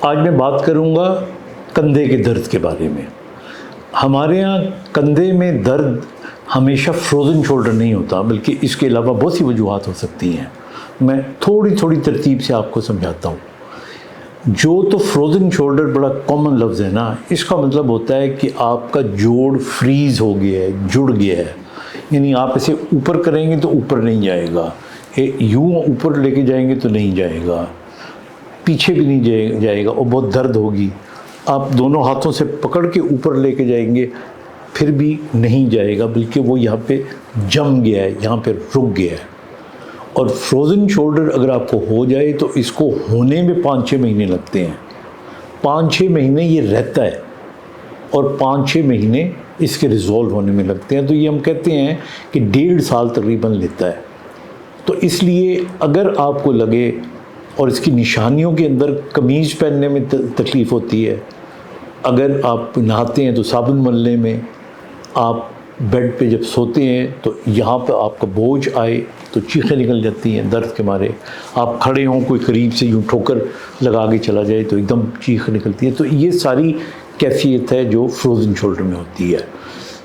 आज मैं बात करूंगा कंधे के दर्द के बारे में। हमारे यहाँ कंधे में दर्द हमेशा फ्रोज़न शोल्डर नहीं होता, बल्कि इसके अलावा बहुत सी वजूहात हो सकती हैं। मैं थोड़ी थोड़ी तरतीब से आपको समझाता हूँ। जो तो फ्रोज़न शोल्डर बड़ा कॉमन लफ्ज़ है ना, इसका मतलब होता है कि आपका जोड़ फ्रीज़ हो गया है, जुड़ गया है। यानी आप इसे ऊपर करेंगे तो ऊपर नहीं जाएगा, यूँ ऊपर लेके जाएंगे तो नहीं जाएगा, पीछे भी नहीं जाएगा और बहुत दर्द होगी। आप दोनों हाथों से पकड़ के ऊपर लेके जाएंगे फिर भी नहीं जाएगा, बल्कि वो यहाँ पे जम गया है, यहाँ पे रुक गया है। और फ्रोज़न शोल्डर अगर आपको हो जाए तो इसको होने में 5-6 महीने लगते हैं। 5-6 महीने ये रहता है और 5-6 महीने इसके रिज़ॉल्व होने में लगते हैं। तो ये हम कहते हैं कि 1.5 साल तकरीबन लेता है। तो इसलिए अगर आपको लगे और इसकी निशानियों के अंदर कमीज़ पहनने में तकलीफ़ होती है, अगर आप नहाते हैं तो साबुन मलने में, आप बेड पे जब सोते हैं तो यहाँ पर आपका बोझ आए तो चीखें निकल जाती हैं दर्द के मारे, आप खड़े हों कोई करीब से यूँ ठोकर लगा के चला जाए तो एकदम चीख निकलती है। तो ये सारी कैफियत है जो फ्रोज़न शोल्डर में होती है।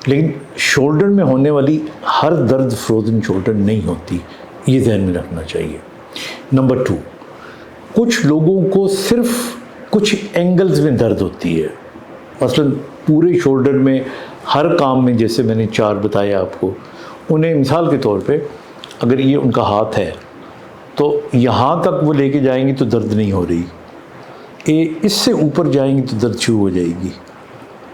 लेकिन शोल्डर में होने वाली हर दर्द फ्रोज़न शोल्डर नहीं होती, ये ध्यान में रखना चाहिए। नंबर 2, कुछ लोगों को सिर्फ कुछ एंगल्स में दर्द होती है। मसलन पूरे शोल्डर में हर काम में, जैसे मैंने 4 बताया आपको, उन्हें मिसाल के तौर पे अगर ये उनका हाथ है तो यहाँ तक वो लेके जाएंगे तो दर्द नहीं हो रही, इससे ऊपर जाएंगे तो दर्द शुरू हो जाएगी,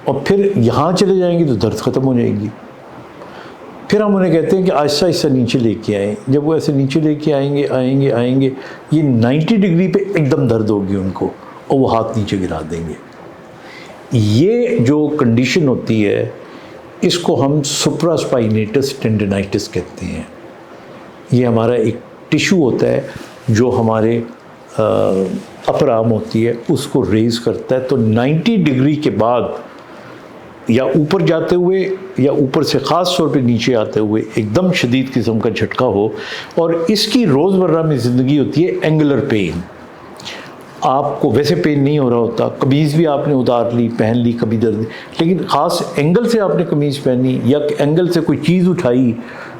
और फिर यहाँ चले जाएंगे तो दर्द ख़त्म हो जाएगी। फिर हम उन्हें कहते हैं कि आहिस्ता आहिस्ता नीचे लेके आएँ। जब वो ऐसे नीचे लेके आएंगे ये 90 डिग्री पे एकदम दर्द होगी उनको और वो हाथ नीचे गिरा देंगे। ये जो कंडीशन होती है इसको हम सुप्रास्पाइनेटस टेंडनाइटिस कहते हैं। ये हमारा एक टिश्यू होता है जो हमारे अपर आर्म होती है उसको रेज़ करता है। तो 90 डिग्री के बाद या ऊपर जाते हुए या ऊपर से ख़ास तौर पे नीचे आते हुए एकदम शदीद किस्म का झटका हो, और इसकी रोज़मर्रा में ज़िंदगी होती है एंगुलर पेन। आपको वैसे पेन नहीं हो रहा होता, कमीज़ भी आपने उतार ली, पहन ली, कभी दर्द, लेकिन ख़ास एंगल से आपने कमीज़ पहनी या एंगल से कोई चीज़ उठाई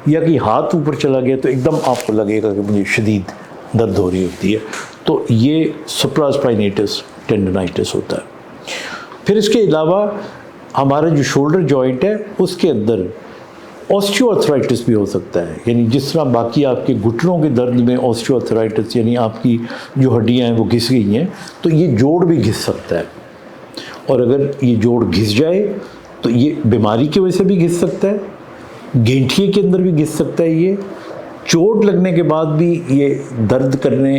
या कि हाथ ऊपर चला गया तो एकदम आपको लगेगा कि मुझे शदीद दर्द हो रही होती है। तो ये सुप्रास्पाइनेटस टेंडनाइटिस होता है। फिर इसके अलावा हमारा जो शोल्डर जॉइंट है उसके अंदर ऑस्टियोआर्थराइटिस भी हो सकता है। यानी जिस तरह बाकी आपके घुटनों के दर्द में ऑस्टियोआर्थराइटिस यानी आपकी जो हड्डियां हैं वो घिस गई हैं, तो ये जोड़ भी घिस सकता है। और अगर ये जोड़ घिस जाए तो ये बीमारी की वजह से भी घिस सकता है, गेंठिए के अंदर भी घिस सकता है, ये चोट लगने के बाद भी ये दर्द करने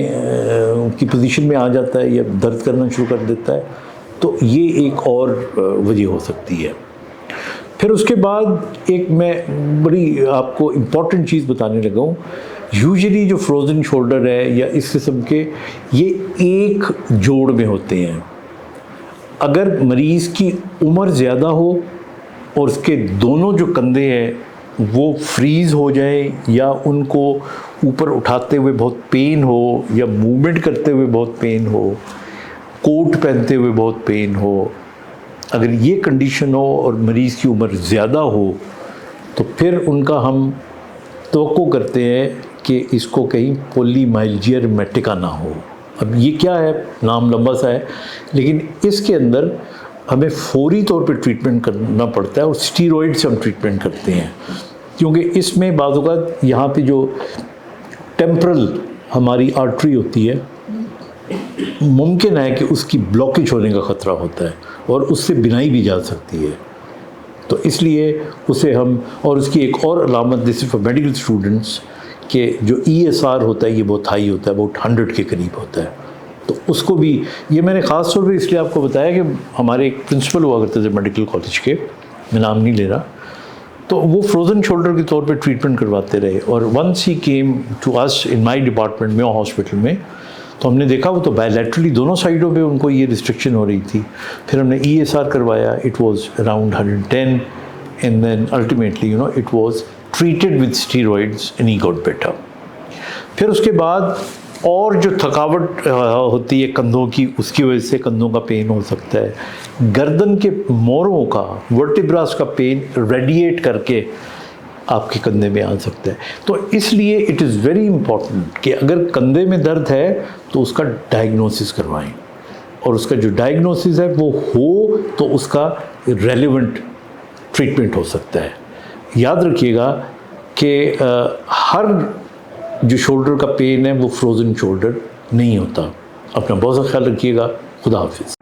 की पोजीशन में आ जाता है या दर्द करना शुरू कर देता है। तो ये एक और वजह हो सकती है। फिर उसके बाद एक मैं बड़ी आपको इम्पॉर्टेंट चीज़ बताने लगा हूँ। यूजुअली जो फ्रोज़न शोल्डर है या इस किस्म के, ये एक जोड़ में होते हैं। अगर मरीज़ की उम्र ज़्यादा हो और उसके दोनों जो कंधे हैं वो फ्रीज़ हो जाए या उनको ऊपर उठाते हुए बहुत पेन हो या मूवमेंट करते हुए बहुत पेन हो, कोट पहनते हुए बहुत पेन हो, अगर ये कंडीशन हो और मरीज़ की उम्र ज़्यादा हो तो फिर उनका हम तवक्को करते हैं कि इसको कहीं पॉलीमाइल्जिया रिमेटिका ना हो। अब ये क्या है, नाम लंबा सा है, लेकिन इसके अंदर हमें फौरी तौर पे ट्रीटमेंट करना पड़ता है और स्टीरॉइड से हम ट्रीटमेंट करते हैं, क्योंकि इसमें बाज़ औक़ात यहाँ पे जो टेम्परल हमारी आर्टरी होती है मुमकिन है कि उसकी ब्लॉकेज होने का ख़तरा होता है और उससे बिनाई भी जा सकती है। तो इसलिए उसे हम, और उसकी एक और अलामत दिस फॉर मेडिकल स्टूडेंट्स के जो ESR होता है ये बहुत हाई होता है, बहुत 100 के करीब होता है। तो उसको भी, ये मैंने ख़ास तौर पे इसलिए आपको बताया कि हमारे एक प्रिंसिपल हुआ करते थे मेडिकल कॉलेज के, मैं नाम नहीं ले रहा, तो वो फ्रोज़न शोल्डर के तौर पे ट्रीटमेंट करवाते रहे। और once he came to us in my department में हॉस्पिटल में, तो हमने देखा वो तो बायलैटरली दोनों साइडों पे उनको ये रिस्ट्रिक्शन हो रही थी। फिर हमने ESR करवाया, it was around 110 and then ultimately it was treated with steroids and he got better. फिर उसके बाद और जो थकावट होती है कंधों की, उसकी वजह से कंधों का पेन हो सकता है। गर्दन के मोरों का, वर्टिब्रास का पेन रेडिएट करके आपके कंधे में आ सकता है। तो इसलिए इट इज़ वेरी इम्पॉर्टेंट कि अगर कंधे में दर्द है तो उसका डायग्नोसिस करवाएं, और उसका जो डायग्नोसिस है वो हो तो उसका रेलेवेंट ट्रीटमेंट हो सकता है। याद रखिएगा कि हर जो शोल्डर का पेन है वो फ्रोज़न शोल्डर नहीं होता। अपना बहुत सा ख्याल रखिएगा। खुदा हाफिज़।